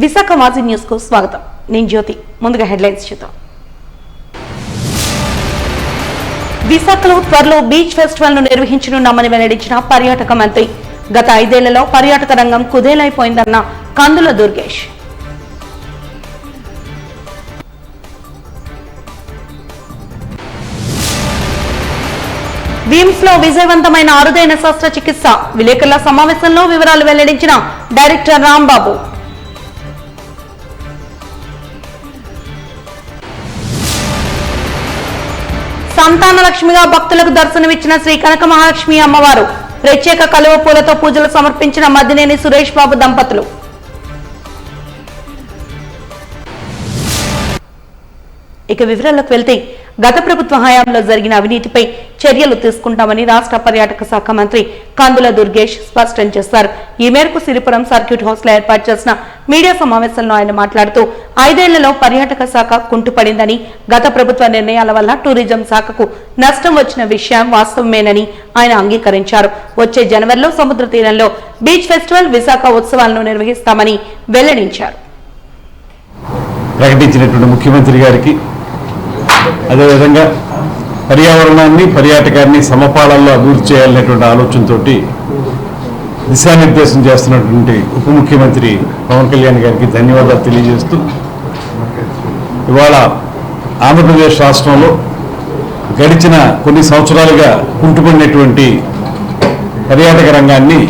విశాఖ మాజీ న్యూస్ కు స్వాగతం. నేను జ్యోతి. ముందుగా హెడ్లైన్స్ చూద్దాం. విశాఖలో త్వరలో బీచ్ ఫెస్టివల్ ను నిర్వహించనున్నామని వెల్లడించిన పర్యాటక మంత్రి. గత 5 ఏళ్లలో పర్యాటక రంగం కుదేలైపోయిందన్న కందుల దుర్గేష్. విమ్స్ లో విజయవంతమైన అరుదైన శస్త్రచికిత్స. విలేకరుల సమావేశంలో వివరాలు వెల్లడించిన డైరెక్టర్ రాంబాబు. సంతాన లక్ష్మిగా భక్తులకు దర్శనమిచ్చిన శ్రీ కనక మహాలక్ష్మి అమ్మవారు. ప్రత్యేక కలువ పూలతో పూజలు సమర్పించిన మద్దినేని సురేష్ బాబు దంపతులు. ఇక వివరాల్లోకి వెళ్తే, గత ప్రభుత్వ హయాంలో జరిగిన అవినీతిపై చర్యలు తీసుకుంటామని రాష్ట్ర పర్యాటక శాఖ మంత్రి కందుల దుర్గేష్ స్పష్టం చేశారు. ఈ మేరకు సిరిపురం సర్క్యూట్ హౌస్ లో ఏర్పాటు చేసిన మీడియా సమావేశంలో ఆయన మాట్లాడుతూ 5 ఏళ్లలో పర్యాటక శాఖ కుంటుపడిందని, గత ప్రభుత్వ నిర్ణయాల వల్ల టూరిజం శాఖకు నష్టం వచ్చిన విషయం వాస్తవమేనని ఆయన అంగీకరించారు. వచ్చే జనవరిలో సముద్ర తీరంలో బీచ్ ఫెస్టివల్, విశాఖ ఉత్సవాలను నిర్వహిస్తామని వెల్లడించారు. ప్రకటించినటువంటి ముఖ్యమంత్రి గారికి, అదేవిధంగా పర్యావరణాన్ని, పర్యాటకాన్ని సమపాళల్లో అభివృద్ధి చేయాలనేటువంటి ఆలోచనతో దిశానిర్దేశం చేస్తున్నటువంటి ఉప ముఖ్యమంత్రి పవన్ కళ్యాణ్ గారికి ధన్యవాదాలు తెలియజేస్తూ, ఇవాళ ఆంధ్రప్రదేశ్ రాష్ట్రంలో గడిచిన కొన్ని సంవత్సరాలుగా కుంటుపడినటువంటి పర్యాటక రంగాన్ని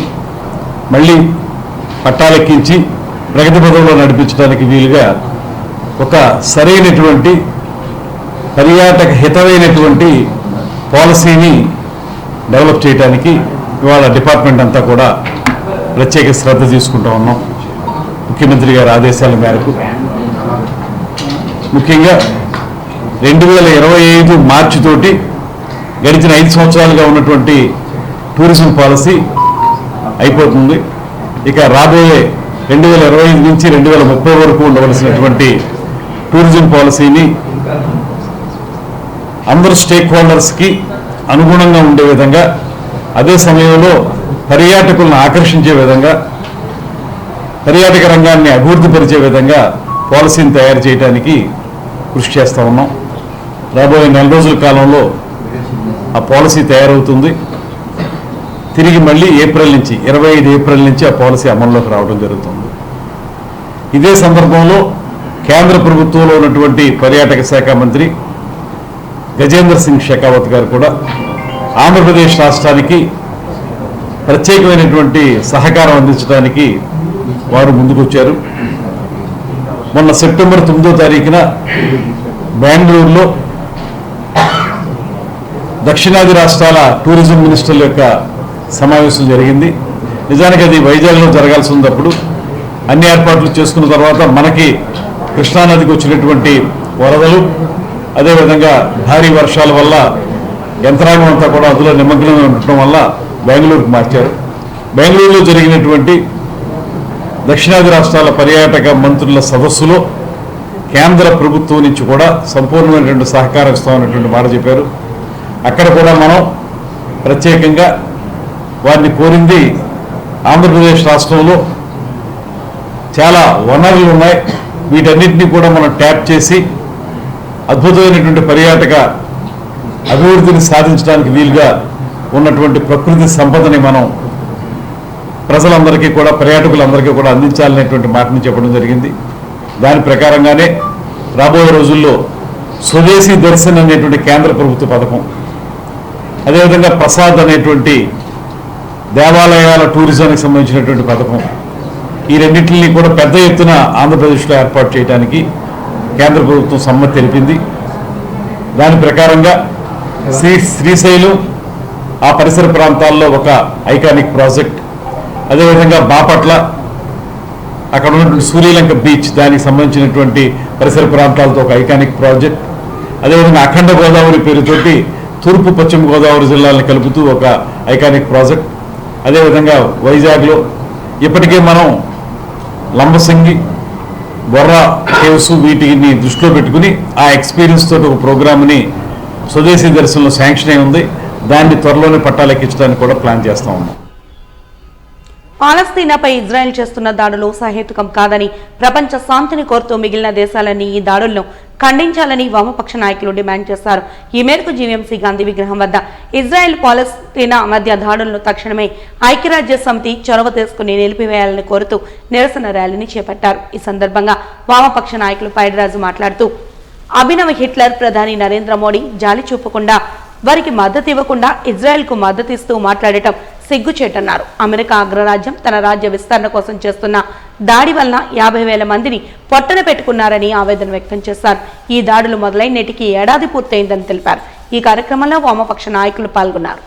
మళ్ళీ పట్టాలెక్కించి ప్రగతి పథంలో నడిపించడానికి వీలుగా ఒక సరైనటువంటి పర్యాటక హితమైనటువంటి పాలసీని డెవలప్ చేయడానికి ఇవాళ డిపార్ట్మెంట్ అంతా కూడా ప్రత్యేక శ్రద్ధ తీసుకుంటూ ఉన్నాం. ముఖ్యమంత్రి గారి ఆదేశాల మేరకు ముఖ్యంగా 2025 మార్చి తోటి గడిచిన 5 సంవత్సరాలుగా ఉన్నటువంటి టూరిజం పాలసీ అయిపోతుంది. ఇక రాబోయే 2025 నుంచి 2030 వరకు ఉండవలసినటువంటి టూరిజం పాలసీని అందరు స్టేక్ హోల్డర్స్కి అనుగుణంగా ఉండే విధంగా, అదే సమయంలో పర్యాటకులను ఆకర్షించే విధంగా, పర్యాటక రంగాన్ని అభివృద్ధి పరిచే విధంగా పాలసీని తయారు చేయడానికి కృషి చేస్తూ ఉన్నాం. రాబోయే 4 రోజుల కాలంలో ఆ పాలసీ తయారవుతుంది. తిరిగి మళ్ళీ 25 ఏప్రిల్ నుంచి ఆ పాలసీ అమల్లోకి రావడం జరుగుతుంది. ఇదే సందర్భంలో కేంద్ర ప్రభుత్వంలో ఉన్నటువంటి పర్యాటక శాఖ మంత్రి గజేంద్ర సింగ్ షెకావత్ గారు కూడా ఆంధ్రప్రదేశ్ రాష్ట్రానికి ప్రత్యేకమైనటువంటి సహకారం అందించడానికి వారు ముందుకొచ్చారు. మొన్న సెప్టెంబర్ 9వ తారీఖున బెంగళూరులో దక్షిణాది రాష్ట్రాల టూరిజం మినిస్టర్ల యొక్క సమావేశం జరిగింది. నిజానికి అది వైజాగ్లో జరగాల్సి ఉన్నప్పుడు అన్ని ఏర్పాట్లు చేసుకున్న తర్వాత మనకి కృష్ణానదికి వచ్చినటువంటి వరదలు, అదేవిధంగా భారీ వర్షాల వల్ల యంత్రాంగం అంతా కూడా అందులో నిమగ్నమై ఉండటం వల్ల బెంగళూరుకు మార్చారు. బెంగళూరులో జరిగినటువంటి దక్షిణాది రాష్ట్రాల పర్యాటక మంత్రుల సదస్సులో కేంద్ర ప్రభుత్వం నుంచి కూడా సంపూర్ణమైనటువంటి సహకారం ఇస్తామన్నటువంటి మాట చెప్పారు. అక్కడ కూడా మనం ప్రత్యేకంగా వారిని కోరింది, ఆంధ్రప్రదేశ్ రాష్ట్రంలో చాలా వనరులు ఉన్నాయి, వీటన్నిటినీ కూడా మనం ట్యాప్ చేసి అద్భుతమైనటువంటి పర్యాటక అభివృద్ధిని సాధించడానికి వీలుగా ఉన్నటువంటి ప్రకృతి సంపదని మనం ప్రజలందరికీ కూడా, పర్యాటకులందరికీ కూడా అందించాలనేటువంటి మాటని చెప్పడం జరిగింది. దాని ప్రకారంగానే రాబోయే రోజుల్లో స్వదేశీ దర్శన్ అనేటువంటి కేంద్ర ప్రభుత్వ పథకం, అదేవిధంగా ప్రసాద్ అనేటువంటి దేవాలయాల టూరిజానికి సంబంధించినటువంటి పథకం, ఈ రెండింటిని కూడా పెద్ద ఎత్తున ఆంధ్రప్రదేశ్లో ఏర్పాటు చేయడానికి కేంద్ర ప్రభుత్వం సమ్మతి తెలిపింది. దాని ప్రకారంగా శ్రీశైలం, ఆ పరిసర ప్రాంతాల్లో ఒక ఐకానిక్ ప్రాజెక్ట్, అదేవిధంగా బాపట్ల అక్కడ ఉన్నటువంటి సూర్యలంక బీచ్, దానికి సంబంధించినటువంటి పరిసర ప్రాంతాలతో ఒక ఐకానిక్ ప్రాజెక్ట్, అదేవిధంగా అఖండ గోదావరి పేరుతోటి తూర్పు పశ్చిమ గోదావరి జిల్లాలను కలుపుతూ ఒక ఐకానిక్ ప్రాజెక్ట్, అదేవిధంగా వైజాగ్లో ఇప్పటికే మనం లంబసింగి, బొర్రా కేవ్స్ వీటిని దృష్టిలో పెట్టుకుని ఆ ఎక్స్పీరియన్స్ తోటి ఒక ప్రోగ్రామ్ని స్వదేశీ దర్శనంలో శాంక్షన్ అయి ఉంది. దాన్ని త్వరలోనే పట్టాలెక్కించడానికి కూడా ప్లాన్ చేస్తూ ఉన్నాం. పాలస్తీనాపై ఇజ్రాయెల్ చేస్తున్న దాడులు సహేతుకం కాదని, ప్రపంచ శాంతిని కోరుతూ మిగిలిన దేశాలన్నీ ఈ దాడులను ఖండించాలని వామపక్ష నాయకులు డిమాండ్ చేశారు. ఈ మేరకు జీవీఎంసీ గాంధీ విగ్రహం వద్ద ఇజ్రాయెల్ పాలస్తీనా మధ్య దాడులను తక్షణమే ఐక్యరాజ్య సమితి చొరవ తీసుకుని నిలిపివేయాలని కోరుతూ నిరసన ర్యాలీని చేపట్టారు. ఈ సందర్భంగా వామపక్ష నాయకులు పైడిరాజు మాట్లాడుతూ, అభినవ హిట్లర్ ప్రధాని నరేంద్ర మోడీ జాలి చూపకుండా, వారికి మద్దతు ఇవ్వకుండా ఇజ్రాయెల్కు మద్దతిస్తూ మాట్లాడటం సిగ్గుచేటన్నారు. అమెరికా అగ్రరాజ్యం తన రాజ్య విస్తరణ కోసం చేస్తున్న దాడి వలన 50,000 మందిని పొట్టన పెట్టుకున్నారని ఆవేదన వ్యక్తం చేశారు. ఈ దాడులు మొదలై నేటికి ఏడాది పూర్తయిందని తెలిపారు. ఈ కార్యక్రమంలో వామపక్ష నాయకులు పాల్గొన్నారు.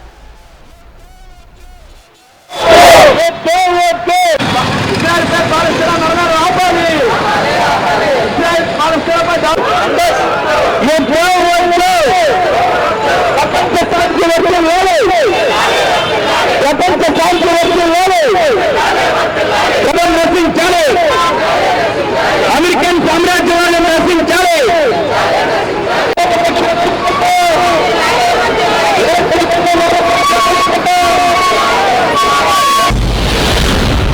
అమెరికన్ సామ్రాజ్యాన్ని నశించాలి.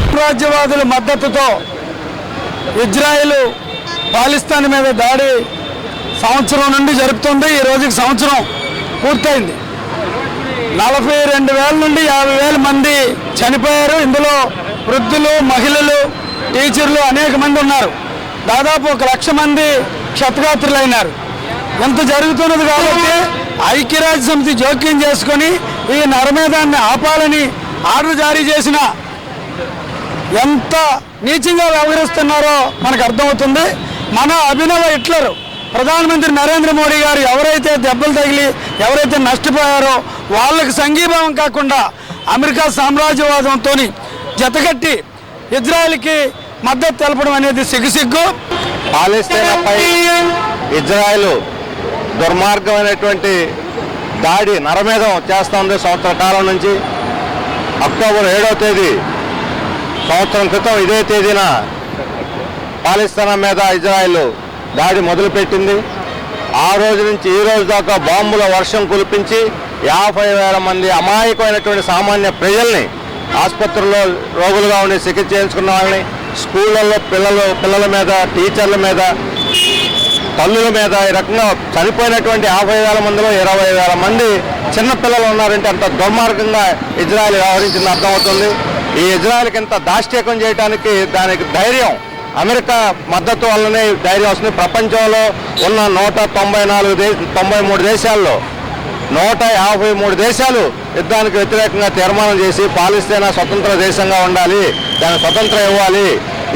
సామ్రాజ్యవాదుల మద్దతుతో ఇజ్రాయెల్ పాలిస్తాన్ మీద దాడి సంవత్సరం నుండి జరుపుతుంది. ఈ రోజుకి సంవత్సరం పూర్తయింది. 42,000 నుండి 50,000 మంది చనిపోయారు. ఇందులో వృద్ధులు, మహిళలు, టీచర్లు అనేక మంది ఉన్నారు. దాదాపు 1,00,000 మంది క్షతగాత్రులైనారు. ఎంత జరుగుతున్నది కాబట్టి ఐక్యరాజ్య సమితి జోక్యం చేసుకొని ఈ నరమేధాన్ని ఆపాలని ఆర్డర్ జారీ చేసిన ఎంత నీచంగా వ్యవహరిస్తున్నారో మనకు అర్థమవుతుంది. మన అభినవ హిట్లర్ ప్రధానమంత్రి నరేంద్ర మోడీ గారు ఎవరైతే దెబ్బలు తగిలి ఎవరైతే నష్టపోయారో వాళ్ళకి సంఘీభావం కాకుండా అమెరికా సామ్రాజ్యవాదంతో జతకట్టి ఇజ్రాయెల్కి మద్దతు తెలపడం అనేది సిగ్గు. పాలస్తీనాపై ఇజ్రాయెల్ దుర్మార్గమైనటువంటి దాడి నరమేధం చేస్తోంది. సంవత్సర కాలం నుంచి అక్టోబర్ 7వ తేదీ సంవత్సరం క్రితం ఇదే తేదీన పాలస్తీనా మీద ఇజ్రాయెల్ దాడి మొదలుపెట్టింది. ఆ రోజు నుంచి ఈ రోజు దాకా బాంబుల వర్షం కురిపించి 50,000 మంది అమాయకమైనటువంటి సామాన్య ప్రజల్ని, ఆసుపత్రుల్లో రోగులుగా ఉండి చికిత్స చేయించుకున్న వాళ్ళని, స్కూళ్ళల్లో పిల్లల మీద, టీచర్ల మీద, తల్లుల మీద ఈ రకంగా చనిపోయినటువంటి 50,000 మందిలో 20,000 మంది చిన్నపిల్లలు ఉన్నారంటే అంత దుర్మార్గంగా ఇజ్రాయెల్ వ్యవహరించింది అర్థమవుతుంది. ఈ ఇజ్రాయెల్కి ఇంత దాష్టీకం చేయడానికి దానికి ధైర్యం అమెరికా మద్దతు వల్లనే ధైర్యం వస్తుంది. ప్రపంచంలో ఉన్న 193 దేశాల్లో 153 దేశాలు యుద్ధానికి వ్యతిరేకంగా తీర్మానం చేసి పాలస్తీనా స్వతంత్ర దేశంగా ఉండాలి, దానికి స్వతంత్రం ఇవ్వాలి,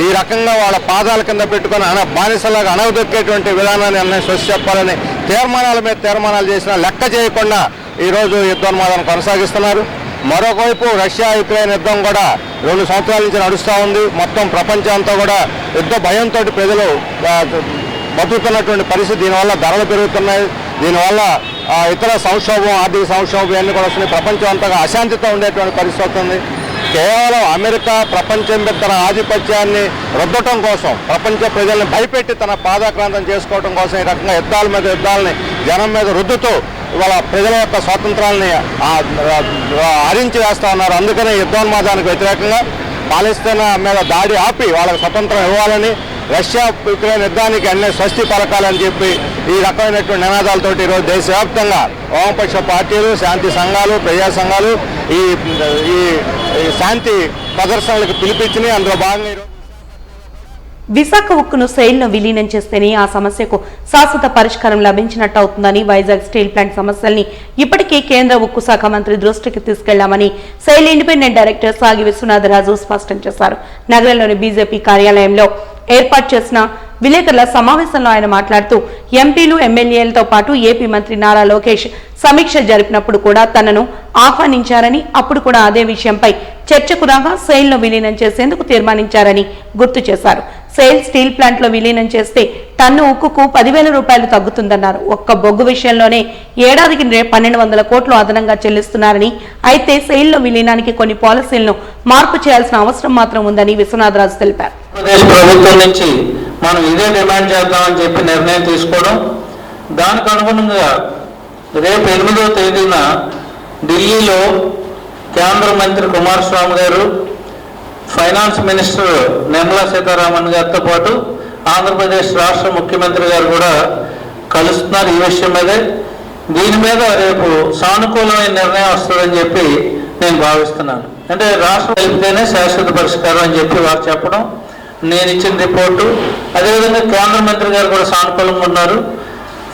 ఈ రకంగా వాళ్ళ పాదాల కింద పెట్టుకుని బానిసలాగా అణగదొక్కేటువంటి విధానాన్ని అన్నీ స్వచ్ఛ చెప్పాలని తీర్మానాల మీద తీర్మానాలు చేసినా లెక్క చేయకుండా ఈరోజు యుద్ధోన్మాదాన్ని కొనసాగిస్తున్నారు. మరొకవైపు రష్యా యుక్రెయిన్ యుద్ధం కూడా 2 సంవత్సరాల నుంచి నడుస్తూ ఉంది. మొత్తం ప్రపంచం అంతా కూడా యుద్ధ భయంతో ప్రజలు బతుకుతున్నటువంటి పరిస్థితి. దీనివల్ల ధరలు పెరుగుతున్నాయి. దీనివల్ల ఇతర సంక్షోభం, ఆర్థిక సంక్షోభం అన్నీ కూడా వస్తున్నాయి. ప్రపంచం అంతగా అశాంతితో ఉండేటువంటి పరిస్థితి వస్తుంది. కేవలం అమెరికా ప్రపంచం మీద తన ఆధిపత్యాన్ని రుద్దటం కోసం, ప్రపంచ ప్రజల్ని భయపెట్టి తన పాదాక్రాంతం చేసుకోవడం కోసం ఈ రకంగా యుద్ధాలని జనం మీద రుద్దుతూ ఇవాళ ప్రజల యొక్క స్వాతంత్రాలని హరించి వేస్తూ ఉన్నారు. అందుకనే యుద్ధోన్మాదానికి వ్యతిరేకంగా పాలస్తీనా మీద దాడి ఆపి వాళ్ళకి స్వతంత్రం ఇవ్వాలని, రష్యా యుక్రెయిన్ యుద్ధానికి అన్ని స్వస్తి పలకాలని చెప్పి ఈ రకమైనటువంటి నినాదాలతో ఈరోజు దేశవ్యాప్తంగా వామపక్ష పార్టీలు, శాంతి సంఘాలు, ప్రజా సంఘాలు ఈ శాంతి ప్రదర్శనలకు పిలిపించినాయి. అందులో భాగంగా విశాఖ ఉక్కును సెయిల్లో విలీనం చేస్తేనే ఆ సమస్యకు శాశ్వత పరిష్కారం లభించినట్టు అవుతుందని, వైజాగ్ స్టీల్ ప్లాంట్ సమస్యల్ని ఇప్పటికే కేంద్ర ఉక్కు శాఖ మంత్రి దృష్టికి తీసుకెళ్లామని సెయిల్ ఇండిపెండెంట్ డైరెక్టర్ సాగి విశ్వనాథరాజు స్పష్టం చేశారు. నగరంలోని బీజేపీ కార్యాలయంలో ఏర్పాటు చేసిన విలేకరుల సమావేశంలో ఆయన మాట్లాడుతూ, ఎంపీలు, ఎమ్మెల్యేలతో పాటు ఏపీ మంత్రి నారా లోకేష్ సమీక్ష జరిపినప్పుడు కూడా తనను ఆహ్వానించారని, అప్పుడు కూడా అదే విషయంపై చర్చకు రాగా సెయిల్లో విలీనం చేసేందుకు తీర్మానించారని గుర్తు చేశారు. సెయిల్ స్టీల్ ప్లాంట్ లో విలీనం చేస్తే టన్ను ఉక్కుకు 10,000 రూపాయలు తగ్గుతుందన్నారు. ఒక్క బొగ్గు విషయంలోనే ఏడాదికి 1,200 కోట్లు అదనంగా చెల్లిస్తున్నారని, అయితే సెయిల్లో విలీనానికి కొన్ని పాలసీలను మార్పు చేయాల్సిన అవసరం మాత్రం ఉందని విశ్వనాథరాజు తెలిపారు. ప్రభుత్వం నుంచి మనం ఇదే డిమాండ్ చేద్దామని చెప్పి నిర్ణయం తీసుకోవడం, దానికి అనుగుణంగా రేపు 8వ తేదీన ఢిల్లీలో కేంద్ర మంత్రి కుమారస్వామి గారు, ఫైనాన్స్ మినిస్టర్ నిర్మలా సీతారామన్ గారితో పాటు ఆంధ్రప్రదేశ్ రాష్ట్ర ముఖ్యమంత్రి గారు కూడా కలుస్తున్నారు ఈ విషయం మీదే. దీని మీద రేపు సానుకూలమైన నిర్ణయం వస్తుందని చెప్పి నేను భావిస్తున్నాను. అంటే రాష్ట్రం కలిపితేనే శాశ్వత పరిష్కారం అని చెప్పి వారు చెప్పడం, నేను ఇచ్చిన రిపోర్టు, అదేవిధంగా కేంద్ర మంత్రి గారు కూడా సానుకూలంగా ఉన్నారు.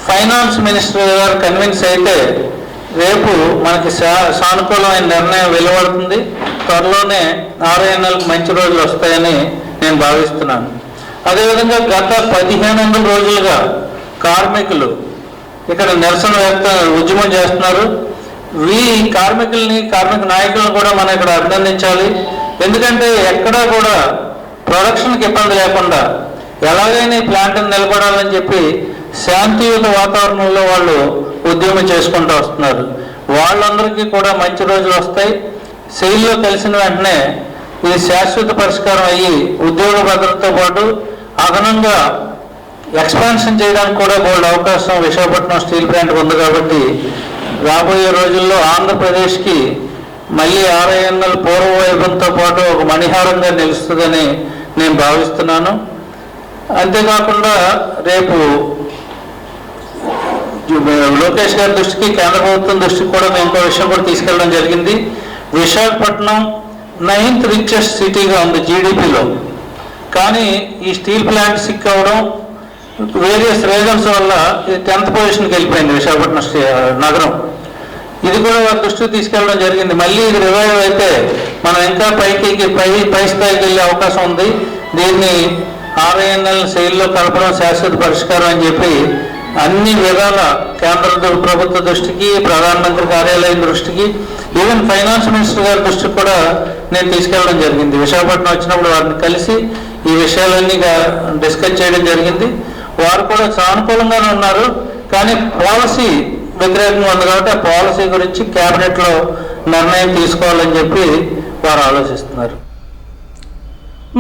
ఫైనాన్స్ మినిస్టర్ గారు కన్విన్స్ అయితే రేపు మనకి సానుకూలమైన నిర్ణయం వెలువడుతుంది. త్వరలోనే RINLకు మంచి రోజులు వస్తాయని నేను భావిస్తున్నాను. అదేవిధంగా గత 1500 రోజులుగా కార్మికులు ఇక్కడ నిరసన ఉద్యమం చేస్తున్నారు. కార్మిక నాయకులను కూడా మనం ఇక్కడ అభినందించాలి. ఎందుకంటే ఎక్కడా కూడా ప్రొడక్షన్కి ఇబ్బంది లేకుండా ఎలాగైనా ఈ ప్లాంట్ని నిలబడాలని చెప్పి శాంతియుత వాతావరణంలో వాళ్ళు ఉద్యమం చేసుకుంటూ వస్తున్నారు. వాళ్ళందరికీ కూడా మంచి రోజులు వస్తాయి. శైలిలో కలిసిన వెంటనే ఇది శాశ్వత పరిష్కారం అయ్యి ఉద్యోగ భద్రతతో పాటు అదనంగా ఎక్స్పాన్షన్ చేయడానికి కూడా బోల్డ్ అవకాశం విశాఖపట్నం స్టీల్ ప్లాంట్ ఉంది. కాబట్టి రాబోయే రోజుల్లో ఆంధ్రప్రదేశ్కి మళ్ళీ RINL పూర్వ వైభవంతో పాటు ఒక మణిహారంగా నిలుస్తుందని నేను భావిస్తున్నాను. అంతేకాకుండా రేపు లోకేష్ గారి దృష్టికి, కేంద్ర ప్రభుత్వం దృష్టికి కూడా మేము ఇంకో విషయం కూడా తీసుకెళ్ళడం జరిగింది. విశాఖపట్నం 9th రిచెస్ట్ సిటీగా ఉంది GDPలో. కానీ ఈ స్టీల్ ప్లాంట్ సిక్ అవ్వడం వేరియస్ రీజన్స్ వల్ల ఇది 10th పొజిషన్కి వెళ్ళిపోయింది విశాఖపట్నం నగరం. ఇది కూడా వారి దృష్టికి తీసుకెళ్ళడం జరిగింది. మళ్ళీ ఇది రివైవ్ అయితే మనం ఇంకా పై స్థాయికి వెళ్ళే అవకాశం ఉంది. దీన్ని RINL శైలిలో కలపడం శాశ్వత పరిష్కారం అని చెప్పి అన్ని విధాల కేంద్ర ప్రభుత్వ దృష్టికి, ప్రధానమంత్రి కార్యాలయం దృష్టికి, ఈవెన్ ఫైనాన్స్ మినిస్టర్ గారి దృష్టికి కూడా నేను తీసుకెళ్ళడం జరిగింది. విశాఖపట్నం వచ్చినప్పుడు వారిని కలిసి ఈ విషయాలన్నీ డిస్కస్ చేయడం జరిగింది. వారు కూడా సానుకూలంగానే ఉన్నారు. కానీ పాలసీ వ్యతిరేకంగా ఉంది కాబట్టి ఆ పాలసీ గురించి క్యాబినెట్లో నిర్ణయం తీసుకోవాలని చెప్పి వారు ఆలోచిస్తున్నారు.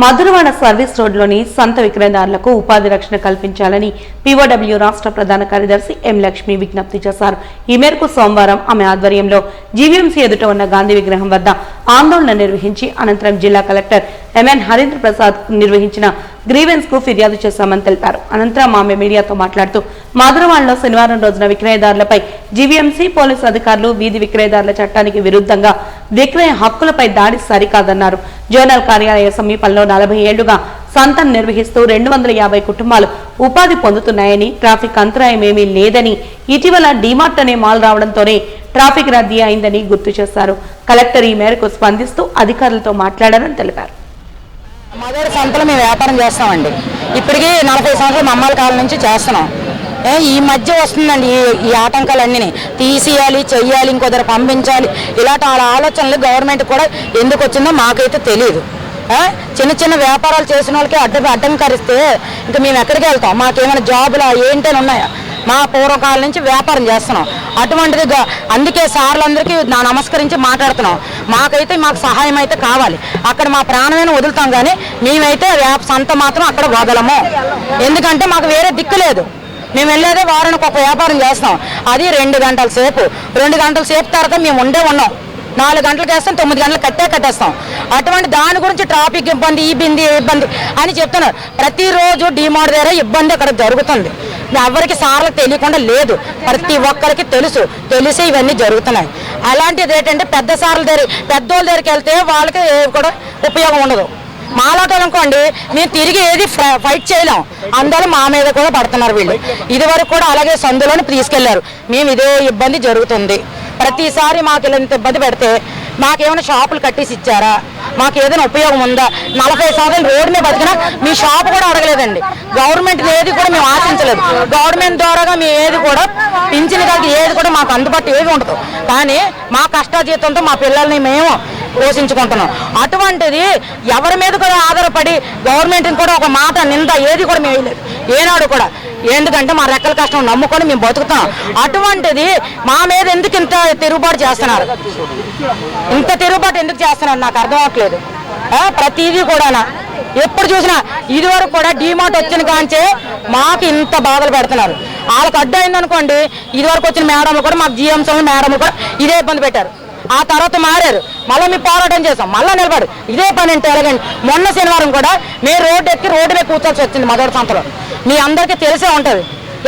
మధురవాడ సర్వీస్ రోడ్లోని సంత విక్రయదారులకు ఉపాధి రక్షణ కల్పించాలని POW రాష్ట్ర ప్రధాన కార్యదర్శి M. లక్ష్మి విజ్ఞప్తి చేశారు. ఈ మేరకు సోమవారం ఆమె ఆధ్వర్యంలో GVMC ఎదుట ఉన్న గాంధీ విగ్రహం వద్ద ఆందోళన నిర్వహించి అనంతరం జిల్లా కలెక్టర్ MN హరీంద్ర ప్రసాద్ నిర్వహించిన గ్రీవెన్స్ కు ఫిర్యాదు చేశామని తెలిపారు. అనంతరం ఆమె మీడియాతో మాట్లాడుతూ మధురవాడలో శనివారం రోజున విక్రయదారులపై GVMC పోలీసు అధికారులు వీధి విక్రయదారుల చట్టానికి విరుద్ధంగా విక్రయ హక్కులపై దాడి సరికాదన్నారు. జోనల్ కార్యాలయ సమీపంలో 40 ఏళ్లుగా సంతం నిర్వహిస్తూ 250 కుటుంబాలు ఉపాధి పొందుతున్నాయని, ట్రాఫిక్ అంతరాయం ఏమీ లేదని, ఇటీవల డీమార్ట్ అనే మాల్ రావడంతోనే ట్రాఫిక్ రద్దీ అయిందని గుర్తు చేశారు. కలెక్టర్ ఈ మేరకు స్పందిస్తూ అధికారులతో మాట్లాడారని తెలిపారు. మధుర సంతలో మేము వ్యాపారం చేస్తామండి. ఇప్పటికీ 40 సంవత్సరాలు అమ్మాల కాలం నుంచి చేస్తున్నాం. ఈ మధ్య వస్తుందండి ఈ ఆటంకాలన్నీ తీసేయాలి, చెయ్యాలి, ఇంకొదరు పంపించాలి, ఇలాంటి ఆలోచనలు గవర్నమెంట్ కూడా ఎందుకు వచ్చిందో మాకైతే తెలియదు. చిన్న చిన్న వ్యాపారాలు చేసిన వాళ్ళకి అడ్డంకరిస్తే ఇంకా మేము ఎక్కడికి వెళ్తాం? మాకేమైనా జాబులు ఏంటని ఉన్నాయా? మా పూర్వకాలం నుంచి వ్యాపారం చేస్తున్నాం. అటువంటిది అందుకే సార్లందరికీ నా నమస్కరించి మాట్లాడుతున్నాం. మాకు సహాయం అయితే కావాలి. అక్కడ మా ప్రాణమైన వదులుతాం, కానీ మేమైతే సంత మాత్రం అక్కడ వదలము. ఎందుకంటే మాకు వేరే దిక్కు లేదు. మేము వెళ్ళేదే వారానికి ఒక వ్యాపారం చేస్తాం. అది 2 గంటల సేపు. 2 గంటల సేపు తర్వాత మేము ఉన్నాం. 4 గంటలకు వేస్తాం, 9 గంటలకు కట్టేస్తాం. అటువంటి దాని గురించి ట్రాఫిక్ ఇబ్బంది, ఇబ్బంది అని చెప్తున్నారు. ప్రతిరోజు డిమార్ట్ దగ్గర ఇబ్బంది అక్కడ జరుగుతుంది. ఎవరికి సార్లకు తెలియకుండా లేదు, ప్రతి ఒక్కరికి తెలిసి ఇవన్నీ జరుగుతున్నాయి. అలాంటిది ఏంటంటే పెద్దోళ్ళ దగ్గరికి వెళ్తే వాళ్ళకి కూడా ఉపయోగం ఉండదు. మాలాటోళ్ళు అనుకోండి, మేము తిరిగి ఏది ఫైట్ చేయలేం. అందరూ మా మీద కూడా పడుతున్నారు వీళ్ళు. ఇది వరకు కూడా అలాగే సందులోని తీసుకెళ్లారు. మేము ఇదే ఇబ్బంది జరుగుతుంది. ప్రతిసారి మాకు ఇలా ఇంత ఇబ్బంది పెడితే మాకేమైనా షాపులు కట్టేసి ఇచ్చారా? మాకు ఏదైనా ఉపయోగం ఉందా? 40 సంవత్సరాలు రోడ్డు మీద బతికినా మీ షాపు కూడా అడగలేదండి. గవర్నమెంట్ ఏది కూడా మేము ఆశించలేదు. గవర్నమెంట్ ద్వారాగా మేము ఏది కూడా పింఛన్ కాదు, ఏది కూడా మాకు అందుబాటు ఏది ఉండదు. కానీ మా కష్టాజీతంతో మా పిల్లల్ని మేము పోషించుకుంటున్నాం. అటువంటిది ఎవరి మీద కూడా ఆధారపడి గవర్నమెంట్ని కూడా ఒక మాట నింద ఏది కూడా మేము వేయలేదు ఏనాడు కూడా. ఎందుకంటే మా రెక్కల కష్టం నమ్ముకొని మేము బతుకుతాం. అటువంటిది మా మీద ఎందుకు ఇంత తిరుగుబాటు చేస్తున్నారు? ఇంత తిరుగుబాటు ఎందుకు చేస్తున్నారు నాకు అర్థం అవ్వట్లేదు. ప్రతిదీ కూడా ఎప్పుడు చూసినా ఇదివరకు కూడా డీమార్ట్ వచ్చిన కాంచే మాకు ఇంత బాధలు పెడుతున్నారు. వాళ్ళకి అడ్డు అయిందనుకోండి, ఇదివరకు వచ్చిన మేడంలు కూడా మాకు GMC మేడంలు కూడా ఇదే ఇబ్బంది పెట్టారు. ఆ తర్వాత మళ్ళీ మేము పోరాటం చేసాం, మళ్ళీ నిలబడి ఇదే పని అంటే ఎలాగండి. మొన్న శనివారం కూడా మేము రోడ్డు ఎక్కి రోడ్డు మీద కూర్చోాల్సి వచ్చింది మదర్ సంతలో. మీ అందరికీ తెలిసే ఉంటుంది,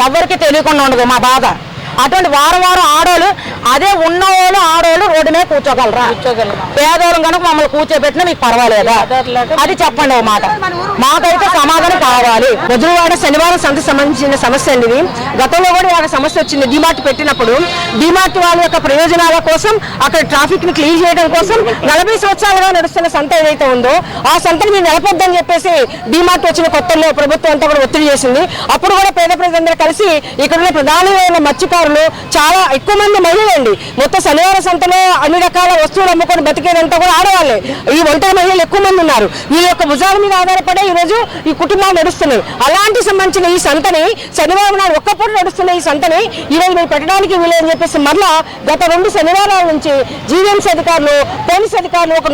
ఎవరికి తెలియకుండా ఉండదు మా బాధ. అటువంటి వారం ఆడోళ్ళు, అదే ఉన్నవాళ్ళు ఆడోళ్ళు రోడ్డు మీద కూర్చోగలరా? పేదవాళ్ళు కనుక మమ్మల్ని కూర్చోబెట్టినా మీకు పర్వాలేదా? అది చెప్పండి ఒక మాట. మాకైతే సమాధానం కావాలి. వజ్రవాడ శనివారం సంతకు సంబంధించిన సమస్య అండి. గతంలో కూడా ఒక సమస్య వచ్చింది. డిమార్ట్ పెట్టినప్పుడు డిమార్ట్ వాళ్ళ యొక్క ప్రయోజనాల కోసం, అక్కడ ట్రాఫిక్ ని క్లియర్ చేయడం కోసం 40 సంవత్సరాలుగా నడుస్తున్న సంత ఏదైతే ఉందో ఆ సంతని మీరు నిలపొద్దని చెప్పేసి డిమార్ట్ వచ్చిన కొత్తలో ప్రభుత్వం అంతా కూడా ఒత్తిడి చేసింది. అప్పుడు కూడా పేద ప్రజలందరూ కలిసి ఇక్కడ ఉన్న ప్రధానమైన మత్స్యకారులు చాలా ఎక్కువ మంది మహిళలండి. మొత్తం శనివారం సంతలో అన్ని రకాల వస్తువులు అమ్ముకొని బతికేదంతా కూడా ఆడవాళ్ళే. ఈ ఒంటరి మహిళలు ఎక్కువ మంది ఉన్నారు. వీళ్ళ యొక్క భుజాల మీద ఆధారపడే ఈ రోజు ఈ కుటుంబాలు నడుస్తున్నాయి. అలాంటి సంబంధించిన ఈ సంతని శనివారం నాడు ఒక్కపూట నడుస్తున్న ఈ సంతని ఈ రోజు మీరు పెట్టడానికి వీలేదని చెప్పేసి మళ్ళా గత 2 శనివారాల నుంచి జీవీఎంసీ అధికారులు, పోలీస్ అధికారులు ఒక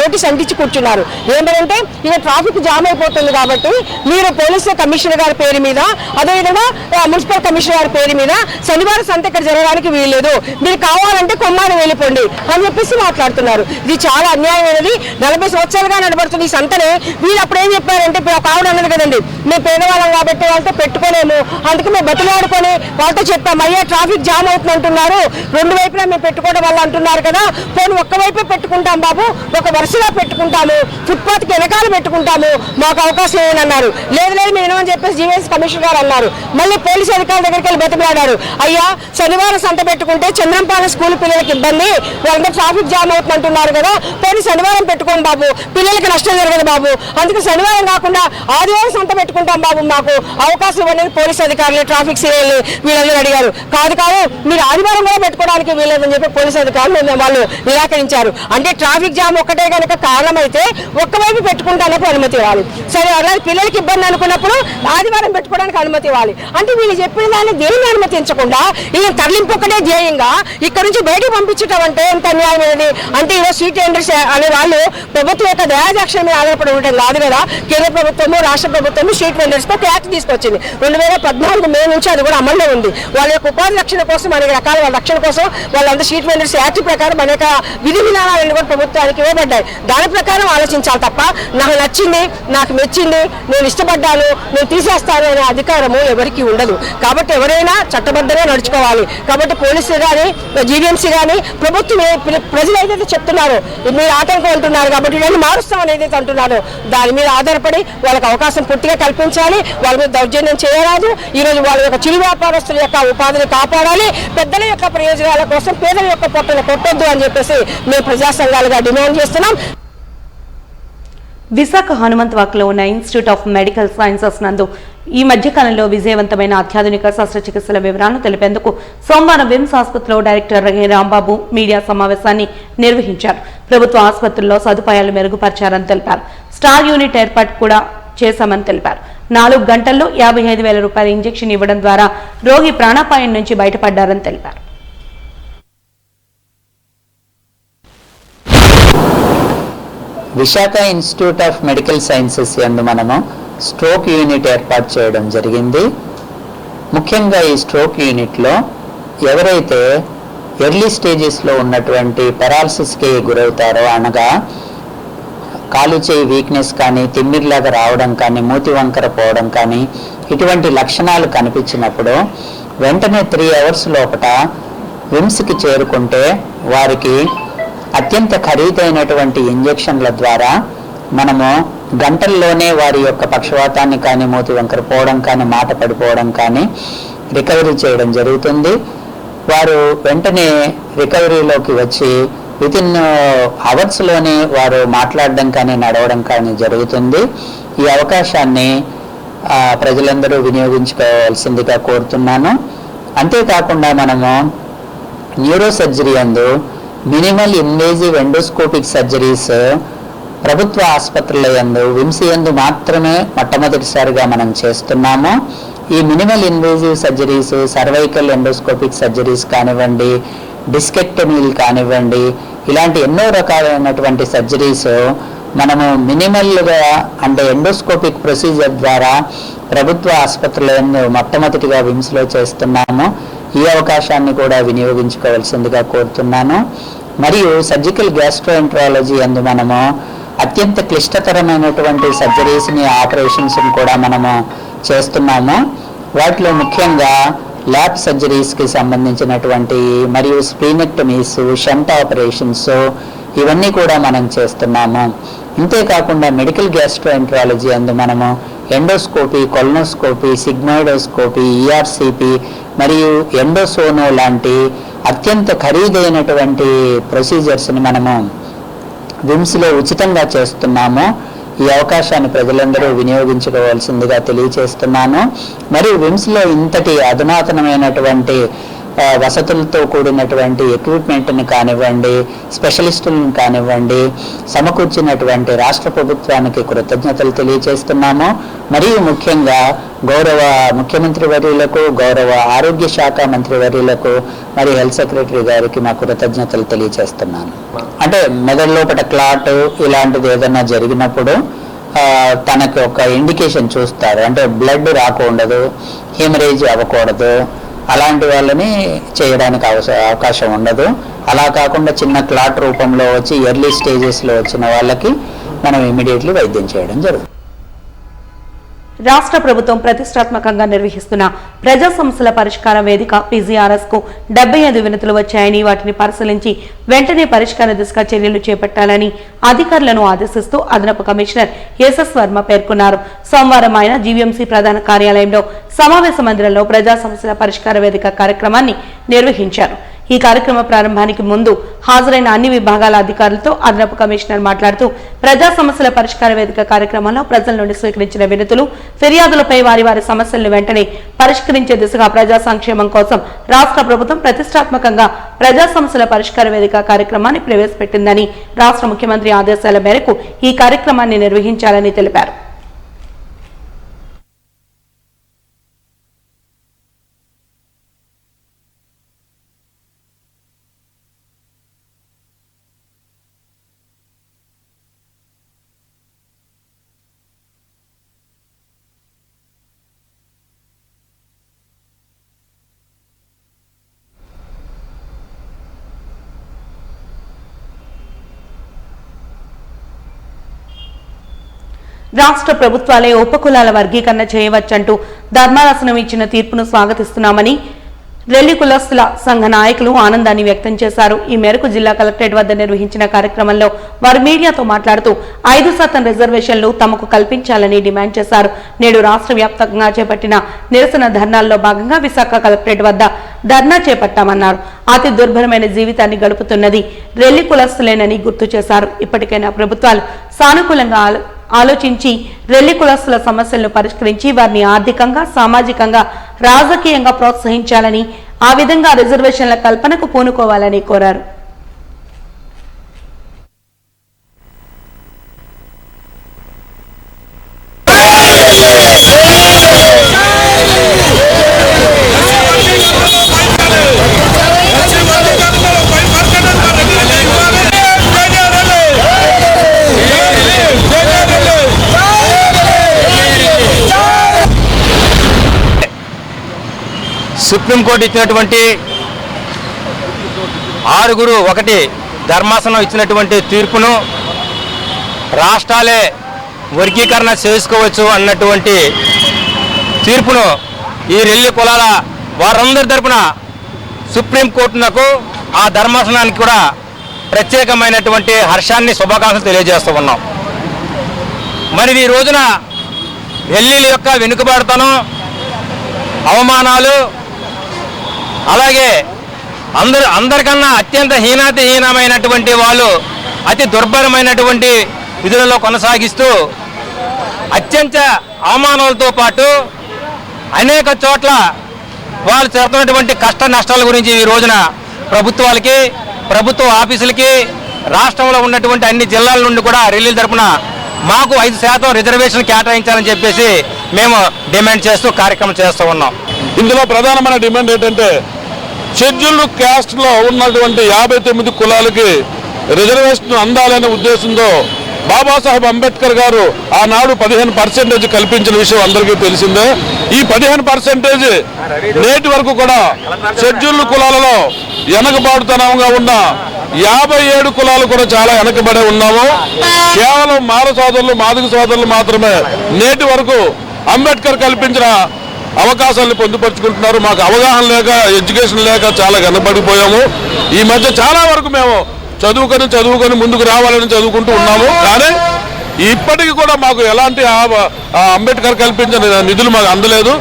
నోటీస్ అంటించి కూర్చున్నారు. ఏంటంటే ఇక ట్రాఫిక్ జామ్ అయిపోతుంది కాబట్టి మీరు పోలీసు కమిషనర్ గారి పేరు మీద, అదేవిధంగా మున్సిపల్ కమిషనర్ గారి పేరు మీద శనివారం సంత ఇక్కడ జరగడానికి వీల్లేదు, మీరు కావాలంటే కొమ్మాని వెళ్ళిపోండి అని చెప్పేసి మాట్లాడుతున్నారు. ఇది చాలా అన్యాయమైనది. 40 సంవత్సరాలుగా నడబడుతుంది ఈ సంతనే. వీళ్ళు అప్పుడు ఏం చెప్పారంటే, ఇప్పుడు ఒక ఆవిడ అన్నది కదండి, మేము పేదవాళ్ళం కాబట్టి వాళ్ళతో పెట్టుకోలేము, అందుకే మేము బతిలాడుకొని వాళ్ళతో చెప్పాము, అయ్యా ట్రాఫిక్ జామ్ అవుతుంది అంటున్నారు, 2 వైపులా మేము పెట్టుకోవడం వల్ల అంటున్నారు కదా, పోనీ ఒక్కవైపే పెట్టుకుంటాం బాబు, ఒక వరుసగా పెట్టుకుంటాము, ఫుట్పాత్కి వెనకాల పెట్టుకుంటాము, మాకు అవకాశం ఏమని అన్నారు. లేదు మేము అని చెప్పేసి జీవీఎంసీ కమిషనర్ గారు అన్నారు. మళ్ళీ పోలీసు అధికారుల దగ్గరికి వెళ్ళి బతిలాడారు, అయ్యా శనివారం సంత పెట్టుకుంటే చంద్రంపాలెం స్కూల్ పిల్లలకి ఇబ్బంది, వాళ్ళంతా ట్రాఫిక్ జామ్ అవుతుంది అంటున్నారు కదా, పోనీ శనివారం పెట్టుకోండి బాబు, పిల్లలకి నష్టం జరగదు బాబు, అందుకే శనివారం కాకుండా ఆదివారం సంత పెట్టుకుంటాం బాబు, మాకు అవకాశం ఇవ్వలేదు పోలీసు అధికారులు, ట్రాఫిక్ సిఐలు వీళ్ళందరూ అడిగారు. కాదు మీరు ఆదివారం కూడా పెట్టుకోవడానికి వీలేదని చెప్పి పోలీసు అధికారులు వాళ్ళు నిరాకరించారు. అంటే ట్రాఫిక్ జామ్ ఒక్కటే కనుక కారణమైతే ఒక్కవైపు పెట్టుకుంటానికి అనుమతి ఇవ్వాలి. సరే అలాగే పిల్లలకి ఇబ్బంది అనుకున్నప్పుడు ఆదివారం పెట్టుకోవడానికి అనుమతి ఇవ్వాలి. అంటే వీళ్ళు చెప్పిన దాన్ని దేన్ని అనుమతించకుండా ఇలా తరలింపు ఒకటే ధ్యేయంగా ఇక్కడ నుంచి బయటకు పంపించడం అంటే ఎంత అన్యాయమైనది. అంటే ఈరోజు స్ట్రీట్ వెండర్స్ అనే వాళ్ళు ప్రభుత్వం యొక్క దయాదాక్షణ మీద ఆధారపడి ఉండటం కాదు కదా. కేంద్ర ప్రభుత్వము, రాష్ట్ర ప్రభుత్వము స్ట్రీట్ వెండర్స్ తో యాక్ట్ తీసుకొచ్చింది 2014 మే నుంచి. అది కూడా అమల్లో ఉంది. వాళ్ళ యొక్క ఉపాధి రక్షణ కోసం, అనేక రకాల వాళ్ళ రక్షణ కోసం వాళ్ళంతా స్ట్రీట్ వెండర్స్ యాక్ట్ ప్రకారం అనేక విధి విధానాలను కూడా ప్రభుత్వానికి ఇవ్వబడ్డాయి. దాని ప్రకారం ఆలోచించాలి తప్ప నాకు నచ్చింది, నాకు మెచ్చింది, నేను ఇష్టపడ్డాను, నేను తీసేస్తాను అనే అధికారము ఎవరికి ఉండదు. కాబట్టి ఎవరైనా చట్టబద్ధంగా నడుచుకోవాలి. కాబట్టి పోలీసులు కానీ, జీవీఎంసీ కానీ, ప్రభుత్వం ప్రజలు ఏదైతే చెప్తున్నారో మీరు ఆటంకం అంటున్నారు కాబట్టి ఇవన్నీ మారుస్తాం అనేది అంటున్నారో దాని మీద ఆధారపడి వాళ్ళకి అవకాశం పూర్తిగా కల్పించాలి. వాళ్ళ మీద దౌర్జన్యం చేయరాదు. ఈరోజు వాళ్ళ యొక్క చిరు వ్యాపారస్తుల యొక్క ఉపాధిని కాపాడాలి. పెద్దల యొక్క ప్రయోజనాల కోసం పేదల యొక్క పొట్టను కొట్టొద్దు అని చెప్పేసి మేము ప్రజా సంఘాలుగా డిమాండ్ చేస్తున్నాం. విశాఖ హనుమంతవాకలో ఉన్న ఇన్స్టిట్యూట్ ఆఫ్ మెడికల్ సైన్సెస్ నందు ఈ మధ్యకాలంలో విజయవంతమైన అత్యాధునిక శస్త్రచికిత్సల వివరాలను తెలిపేందుకు సోమవారం విమ్స్ ఆసుపత్రిలో డైరెక్టర్ రాంబాబు మీడియా సమావేశాన్ని నిర్వహించారు. ప్రభుత్వ ఆసుపత్రుల్లో సదుపాయాలు మెరుగుపరిచారని తెలిపారు. స్టార్ యూనిట్ ఏర్పాటు కూడా చేశామని తెలిపారు. 4 గంటల్లో 55,000 రూపాయల ఇంజెక్షన్ ఇవ్వడం ద్వారా రోగి ప్రాణాపాయం నుంచి బయటపడ్డారని తెలిపారు. Visakha institute of medical sciences యందు మనము స్ట్రోక్ యూనిట్ ఏర్పాటు చేయడం జరిగింది. ముఖ్యంగా ఈ స్ట్రోక్ యూనిట్లో ఎవరైతే ఎర్లీ స్టేజెస్లో ఉన్నటువంటి పెరాలసిస్కి గురవుతారో, అనగా కాలు చేయి వీక్నెస్ కానీ, తిమ్మిరిలాగా రావడం కానీ, మూతి వంకర పోవడం కానీ, ఇటువంటి లక్షణాలు కనిపించినప్పుడు వెంటనే 3 అవర్స్ లోపల విమ్స్కి చేరుకుంటే వారికి అత్యంత ఖరీదైనటువంటి ఇంజెక్షన్ల ద్వారా మనము గంటల్లోనే వారి యొక్క పక్షవాతాన్ని కానీ, మూతి వంకర పోవడం కానీ, మాట పడిపోవడం కానీ రికవరీ చేయడం జరుగుతుంది. వారు వెంటనే రికవరీలోకి వచ్చి వితిన్ అవర్స్లోనే వారు మాట్లాడడం కానీ, నడవడం కానీ జరుగుతుంది. ఈ అవకాశాన్ని ప్రజలందరూ వినియోగించుకోవాల్సిందిగా కోరుతున్నాను. అంతేకాకుండా మనము న్యూరో సర్జరీ యందు మినిమల్ ఇన్వేజివ్ ఎండోస్కోపిక్ సర్జరీస్ ప్రభుత్వ ఆసుపత్రుల యందు విమ్సి యందు మాత్రమే మొట్టమొదటిసారిగా మనం చేస్తున్నాము. ఈ minimal invasive surgeries, cervical endoscopic surgeries కానివ్వండి, డిస్కెక్టమీలు కానివ్వండి, ఇలాంటి ఎన్నో రకాలైనటువంటి సర్జరీస్ మనము మినిమల్గా అంటే ఎండోస్కోపిక్ ప్రొసీజర్ ద్వారా ప్రభుత్వ ఆసుపత్రుల యందు మొట్టమొదటిగా విమ్స్లో చేస్తున్నాము. ఈ అవకాశాన్ని కూడా వినియోగించుకోవాల్సిందిగా కోరుతున్నాను. మరియు సర్జికల్ గ్యాస్ట్రోఎంట్రాలజీ అందు మనము అత్యంత క్లిష్టతరమైనటువంటి సర్జరీస్ని ఆపరేషన్స్ని కూడా మనము చేస్తున్నాము. వాటిలో ముఖ్యంగా ల్యాబ్ సర్జరీస్కి సంబంధించినటువంటి మరియు స్ప్లీనెక్టమీస్, షంట్ ఆపరేషన్స్ ఇవన్నీ కూడా మనం చేస్తున్నాము. ఇంతేకాకుండా మెడికల్ గ్యాస్ట్రోఎంట్రాలజీ అందు మనము ఎండోస్కోపీ, కొలనోస్కోపీ, సిగ్మాయిడోస్కోపీ, ఈఆర్సిపి మరియు ఎండోసోనో లాంటి అత్యంత ఖరీదైనటువంటి ప్రొసీజర్స్ని మనము విమ్స్లో ఉచితంగా చేస్తున్నాము. ఈ అవకాశాన్ని ప్రజలందరూ వినియోగించుకోవాల్సిందిగా తెలియచేస్తున్నాను. మరియు విమ్స్లో ఇంతటి అధునాతనమైనటువంటి వసతులతో కూడినటువంటి ఎక్విప్మెంట్ని కానివ్వండి, స్పెషలిస్టులను కానివ్వండి సమకూర్చినటువంటి రాష్ట్ర ప్రభుత్వానికి కృతజ్ఞతలు తెలియజేస్తున్నాము. మరియు ముఖ్యంగా గౌరవ ముఖ్యమంత్రి వర్యులకు, గౌరవ ఆరోగ్య శాఖ మంత్రి వర్యులకు మరియు హెల్త్ సెక్రటరీ గారికి మా కృతజ్ఞతలు తెలియజేస్తున్నాను. అంటే మెదడు లోపల క్లాట్ ఇలాంటిది ఏదైనా జరిగినప్పుడు తనకు ఒక ఇండికేషన్ చూస్తారు. అంటే బ్లడ్ రాకూడదు, హెమరేజ్ అవ్వకూడదు, అలాంటి వాళ్ళని చేయడానికి అవకాశం ఉండదు. అలా కాకుండా చిన్న క్లాట్ రూపంలో వచ్చి ఎర్లీ స్టేజెస్లో వచ్చిన వాళ్ళకి మనం ఇమీడియట్లీ వైద్యం చేయడం జరుగుతుంది. రాష్ట్ర ప్రభుత్వం ప్రతిష్టాత్మకంగా నిర్వహిస్తున్న ప్రజా సమస్యల పరిష్కార వేదిక పీజీఆర్ఎస్ కు 75 వినతులు వచ్చాయని, వాటిని పరిశీలించి వెంటనే పరిష్కార దిశగా చర్యలు చేపట్టాలని అధికారులను ఆదేశిస్తూ అదనపు కమిషనర్ ఎస్ఎస్ వర్మ పేర్కొన్నారు. సోమవారం ఆయన జీవీఎంసీ ప్రధాన కార్యాలయంలో సమావేశ మందిరంలో ప్రజా సమస్యల పరిష్కార వేదిక కార్యక్రమాన్ని నిర్వహించారు. ఈ కార్యక్రమ ప్రారంభానికి ముందు హాజరైన అన్ని విభాగాల అధికారులతో అదనపు కమిషనర్ మాట్లాడుతూ ప్రజా సమస్యల పరిష్కార వేదిక కార్యక్రమంలో ప్రజల నుండి స్వీకరించిన వినతులు, ఫిర్యాదులపై వారి సమస్యలను వెంటనే పరిష్కరించే దిశగా ప్రజా సంక్షేమం కోసం రాష్ట్ర ప్రభుత్వం ప్రతిష్టాత్మకంగా ప్రజా సమస్యల పరిష్కార వేదిక కార్యక్రమాన్ని ప్రవేశపెట్టిందని, రాష్ట్ర ముఖ్యమంత్రి ఆదేశాల మేరకు ఈ కార్యక్రమాన్ని నిర్వహించాలని తెలిపారు. రాష్ట్ర ప్రభుత్వాలే ఉపకులాల వర్గీకరణ చేయవచ్చంటూ ధర్మాసనం ఇచ్చిన తీర్పును స్వాగతిస్తున్నామని రెల్లి కులస్తుల సంఘ నాయకులు ఆనందాన్ని వ్యక్తం చేశారు. ఈ మేరకు జిల్లా కలెక్టరేట్ వద్ద నిర్వహించిన కార్యక్రమంలో వారు మీడియాతో మాట్లాడుతూ 5% రిజర్వేషన్లు తమకు కల్పించాలని డిమాండ్ చేశారు. నేడు రాష్ట్ర వ్యాప్తంగా చేపట్టిన నిరసన ధర్నాల్లో భాగంగా విశాఖ కలెక్టరేట్ వద్ద ధర్నా చేపట్టామన్నారు. అతి దుర్భరమైన జీవితాన్ని గడుపుతున్నది రెల్లి కులస్తులేనని గుర్తు చేశారు. ఇప్పటికైనా ప్రభుత్వాలు సానుకూలంగా ఆలోచించి రెల్లి కులస్తుల సమస్యలను పరిష్కరించి వారిని ఆర్థికంగా, సామాజికంగా, రాజకీయంగా ప్రోత్సహించాలని, ఆ విధంగా రిజర్వేషన్ల కల్పనకు పూనుకోవాలని కోరారు. సుప్రీంకోర్టు ఇచ్చినటువంటి 6-1 ధర్మాసనం ఇచ్చినటువంటి తీర్పును రాష్ట్రాలే వర్గీకరణ చేసుకోవచ్చు అన్నటువంటి తీర్పును ఈ రెల్లి కులాల వారందరి తరపున సుప్రీంకోర్టునకు ఆ ధర్మాసనానికి కూడా ప్రత్యేకమైనటువంటి హర్షాన్ని, శుభాకాంక్షలు తెలియజేస్తూ ఉన్నాం. మరి ఈ రోజున రెల్లీల యొక్క వెనుకబాటుతనం, అవమానాలు, అలాగే అందరికన్నా అత్యంత హీనమైనటువంటి వాళ్ళు అతి దుర్భరమైనటువంటి విధులలో కొనసాగిస్తూ అత్యంత అవమానాలతో పాటు అనేక చోట్ల వాళ్ళు చేస్తున్నటువంటి కష్ట నష్టాల గురించి ఈ రోజున ప్రభుత్వాలకి, ప్రభుత్వ ఆఫీసులకి, రాష్ట్రంలో ఉన్నటువంటి అన్ని జిల్లాల నుండి కూడా రెల్లీల తరపున మాకు 5% రిజర్వేషన్ కేటాయించాలని చెప్పేసి మేము డిమాండ్ చేస్తూ కార్యక్రమం చేస్తూ ఉన్నాం. ఇందులో ప్రధానమైన డిమాండ్ ఏంటంటే షెడ్యూల్డ్ క్యాస్ట్లో ఉన్నటువంటి 59 కులాలకి రిజర్వేషన్ అందాలనే ఉద్దేశంతో బాబాసాహెబ్ అంబేద్కర్ గారు ఆనాడు 15% కల్పించిన విషయం అందరికీ తెలిసిందే. ఈ 15% నేటి వరకు కూడా షెడ్యూల్డ్ కులాలలో వెనకబాటుతనంగా ఉన్న 57 కులాలు కూడా చాలా వెనకబడే ఉన్నాము. కేవలం మాల సోదరులు, మాదిగ సోదరులు మాత్రమే నేటి వరకు అంబేద్కర్ కల్పించిన అవకాశాలను పొందుపరుచుకుంటున్నారు. మాకు అవగాహన లేక, ఎడ్యుకేషన్ లేక చాలా వెనకబడిపోయాము. ఈ మధ్య చాలా వరకు మేము చదువుకొని ముందుకు రావాలని చదువుకుంటూ ఉన్నాము. కానీ ఇప్పటికీ కూడా మాకు ఎలాంటి అంబేద్కర్ కల్పించిన నిధులు మాకు అందలేదు.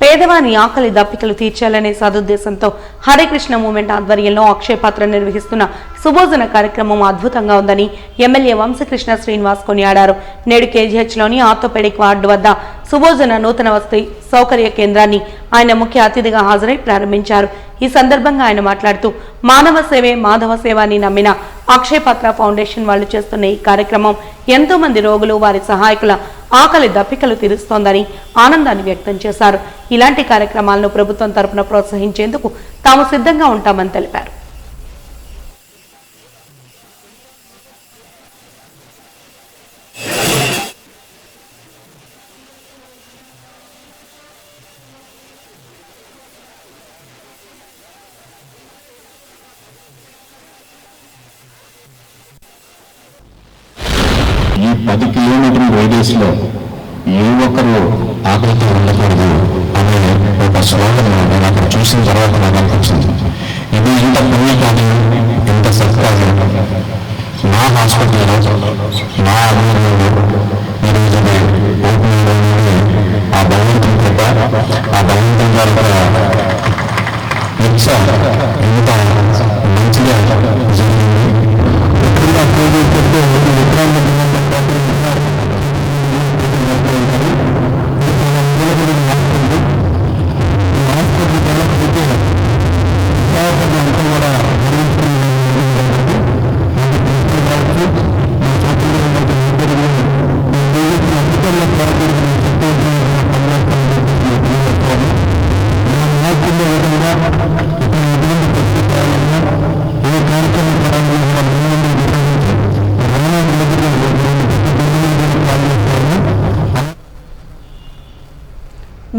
పేదవాని ఆకలి దప్పికలు తీర్చాలనే సదుద్దేశంతో హరికృష్ణ మూవ్మెంట్ ఆధ్వర్యంలో అక్షయ పాత్ర నిర్వహిస్తున్న సుభోజన కార్యక్రమం అద్భుతంగా ఉందని ఎమ్మెల్యే వంశకృష్ణ శ్రీనివాస్ కొనియాడారు. నేడు కేజీహెచ్లోని ఆర్థోపెడిక్ వార్డు వద్ద సుభోజన నూతన వసతి సౌకర్య కేంద్రాన్ని ఆయన ముఖ్య అతిథిగా హాజరై ప్రారంభించారు. ఈ సందర్భంగా ఆయన మాట్లాడుతూ మానవ సేవే మాధవ సేవ అని నమ్మిన అక్షయ పాత్ర ఫౌండేషన్ వాళ్ళు చేస్తున్న ఈ కార్యక్రమం ఎంతో మంది రోగులు, వారి సహాయకుల ఆకలి దప్పికలు తీరుస్తోందని ఆనందాన్ని వ్యక్తం చేశారు. ఇలాంటి కార్యక్రమాలను ప్రభుత్వం తరపున ప్రోత్సహించేందుకు తాము సిద్ధంగా ఉంటామని తెలిపారు. ఈ 10 కిలోమీటర్ల రేడియస్ లో ఏ ఒక్కరు ఆకలితో ఉండకూడదు అనే ఒక స్లోగన్ నేను అక్కడ చూసిన తర్వాత నాకు అనిపించింది. ఇది ఇంత పుణ్యకార్యం, ఇంత సత్కార్యం నా హాస్పిటల్లో, నా ఆధ్వర్యంలో ఈరోజు ఓపెన్ ఆ భగవంతుని కృప, ఆ భగవంతుని ద్వారా ఇంత మంచిగా జరిగింది.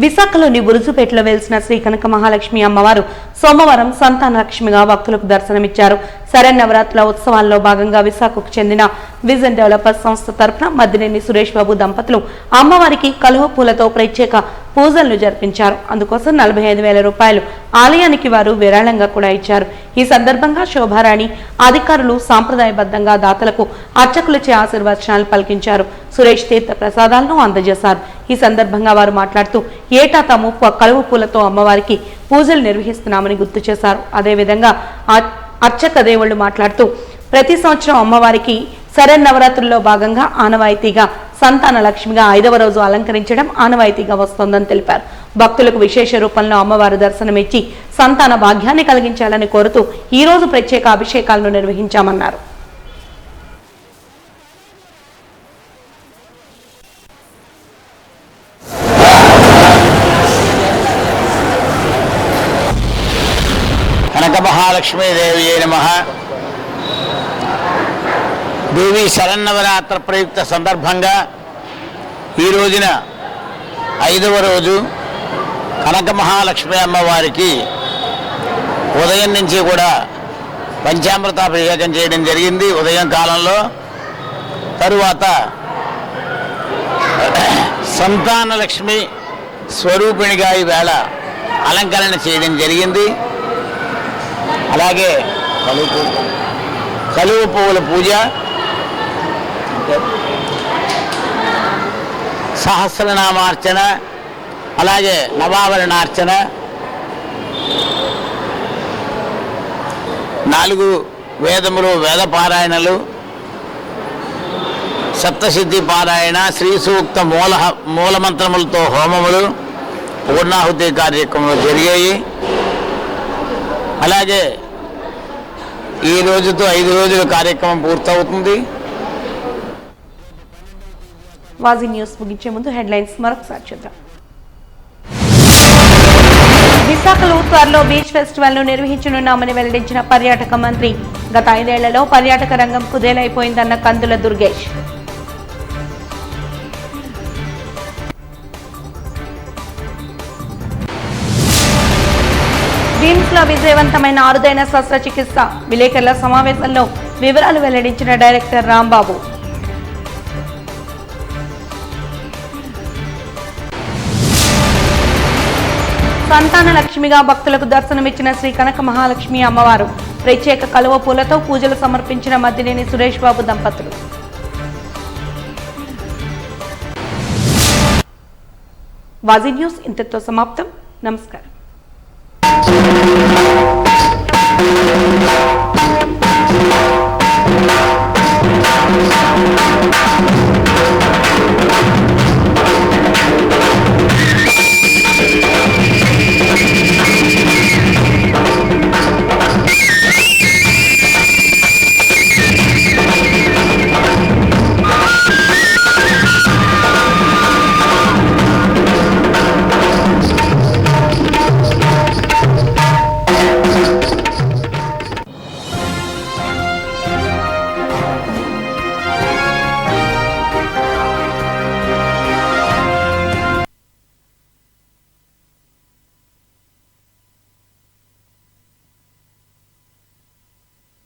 విశాఖలోని బురుజుపేటలో వెలిసిన శ్రీ కనక మహాలక్ష్మి అమ్మవారు సోమవారం సంతాన లక్ష్మిగా భక్తులకు దర్శనమిచ్చారు. శరన్నవరాత్రుల ఉత్సవాల్లో భాగంగా విశాఖకు చెందిన విజన్ డెవలపర్స్ సంస్థ తరఫున మద్దినేని సురేష్ బాబు దంపతులు అమ్మవారికి కలువ పూలతో ప్రత్యేక పూజలను జరిపించారు. అందుకోసం 45,000 రూపాయలు ఆలయానికి వారు విరాళంగా కూడా ఇచ్చారు. ఈ సందర్భంగా శోభారాణి అధికారులు సాంప్రదాయబద్ధంగా దాతలకు అర్చకులచే ఆశీర్వచనాలు పలికించారు. సురేష్ తీర్థ ప్రసాదాలను అందజేశారు. ఈ సందర్భంగా వారు మాట్లాడుతూ ఏటా తాము కలువ పూలతో అమ్మవారికి పూజలు నిర్వహిస్తున్నామని గుర్తు చేశారు. అదేవిధంగా అర్చక దేవుళ్లు మాట్లాడుతూ ప్రతి సంవత్సరం అమ్మవారికి శరన్నవరాత్రుల్లో భాగంగా ఆనవాయితీగా సంతాన లక్ష్మిగా 5వ రోజు అలంకరించడం ఆనవాయితీగా వస్తోందని తెలిపారు. భక్తులకు విశేష రూపంలో అమ్మవారు దర్శనమిచ్చి సంతాన భాగ్యాన్ని కలిగించాలని కోరుతూ ఈ రోజు ప్రత్యేక అభిషేకాలను నిర్వహించామన్నారు. కనక మహాలక్ష్మీదేవి నమః. దేవి శరన్నవరాత్రి ప్రయుక్త సందర్భంగా ఈ రోజున 5వ రోజు కనక మహాలక్ష్మి అమ్మవారికి ఉదయం నుంచి కూడా పంచామృతాభిషేకం చేయడం జరిగింది ఉదయం కాలంలో. తరువాత సంతాన లక్ష్మి స్వరూపిణిగా ఈవేళ అలంకరణ చేయడం జరిగింది. అలాగే కలువ పువ్వుల పూజ, సహస్రనామార్చన, అలాగే నవావరణార్చన, 4 వేదములు వేదపారాయణలు, సప్తసిద్ధి పారాయణ, శ్రీ సూక్త మూలమంత్రములతో హోమములు, పూర్ణాహుతి కార్యక్రమాలు జరిగాయి. అలాగే ఈ రోజుతో 5 రోజుల కార్యక్రమం పూర్తవుతుంది. వాజీ న్యూస్ ముగించే ముందు హెడ్లైన్స్ మరొకసారి చూద్దాం. విశాఖలో త్వరలో బీచ్ ఫెస్టివల్ ను నిర్వహించనున్నామని వెల్లడించిన పర్యాటక మంత్రి. గత 5 ఏళ్లలో పర్యాటక రంగం కుదేలైపోయిందన్న కందుల దుర్గేష్. భీమ్స్ లో విజయవంతమైన అరుదైన శస్త్రచికిత్స. విలేకరుల సమావేశంలో వివరాలు వెల్లడించిన డైరెక్టర్ రాంబాబు. సంతాన లక్ష్మిగా భక్తులకు దర్శనమిచ్చిన శ్రీ కనక మహాలక్ష్మి అమ్మవారు. ప్రత్యేక కలువ పూలతో పూజలు సమర్పించిన మద్దినేని సురేష్ బాబు దంపతులు. వాజీ న్యూస్ ఇంతటితో సమాప్తం. నమస్కారం.